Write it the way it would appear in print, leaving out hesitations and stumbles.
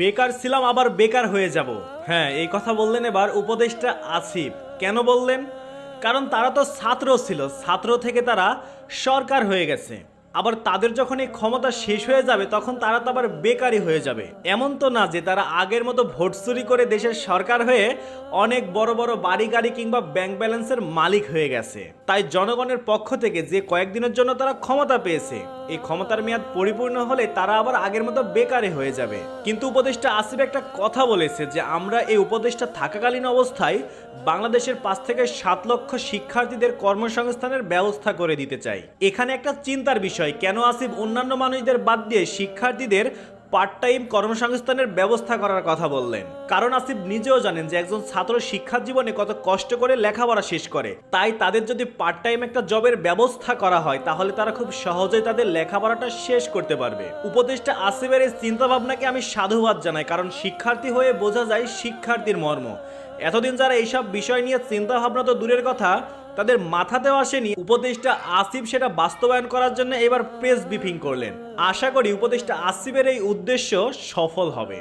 বেকার ছিলাম আবার বেকার হয়ে যাব। হ্যাঁ, এই কথা বললেন এবার উপদেষ্টা আসিফ। কেন বললেন? কারণ তারা তো ছাত্র ছিল, ছাত্র থেকে তারা সরকার হয়ে গেছে। আবার তাদের যখন এই ক্ষমতা শেষ হয়ে যাবে তখন তারা তো আবার বেকারই হয়ে যাবে। এমন তো না যে তারা আগের মতো ভোট চুরি করে দেশের সরকার হয়ে অনেক বড় বড় বাড়ি গাড়ি কিংবা ব্যাংক ব্যালেন্সের মালিক হয়ে গেছে। তাই জনগণের পক্ষ থেকে যে কয়েকদিনের জন্য তারা ক্ষমতা পেয়েছে, এই ক্ষমতার মেয়াদ পরিপূর্ণ হলে তারা আবার আগের মতো বেকারে হয়ে যাবে। কিন্তু উপদেষ্টা আসিফ একটা কথা বলেছে যে আমরা এই উপদেষ্টা থাকাকালীন অবস্থায় বাংলাদেশের 5 থেকে 7 লক্ষ শিক্ষার্থীদের কর্মসংস্থানের ব্যবস্থা করে দিতে চাই। এখানে একটা চিন্তার বিষয়, কেন আসিফ অন্যান্য মানুষদের বাদ দিয়ে শিক্ষার্থীদের পার্ট টাইম কর্মসংস্থানের ব্যবস্থা করার কথা বললেন? কারণ আসিফ নিজেও জানেন যে একজন ছাত্র শিক্ষা জীবনে কত কষ্ট করে লেখাপড়া শেষ করে। তাই তাদের যদি পার্ট টাইম একটা জবের ব্যবস্থা করা হয় তাহলে তারা খুব সহজেই তাদের লেখাপড়াটা শেষ করতে পারবে। উপদেষ্টা আসিফের এই চিন্তা ভাবনাকে আমি সাধুবাদ জানাই, কারণ শিক্ষার্থী হয়ে বোঝা যায় শিক্ষার্থীর মর্ম। এতদিন যারা এইসব বিষয় নিয়ে চিন্তা ভাবনা তো দূরের কথা, তাদের মাথাতেও আসেনি, উপদেষ্টা আসিফ সেটা বাস্তবায়ন করার জন্য এবার প্রেস ব্রিফিং করলেন। আশা করি উপদেষ্টা আসিফের এই উদ্দেশ্য সফল হবে।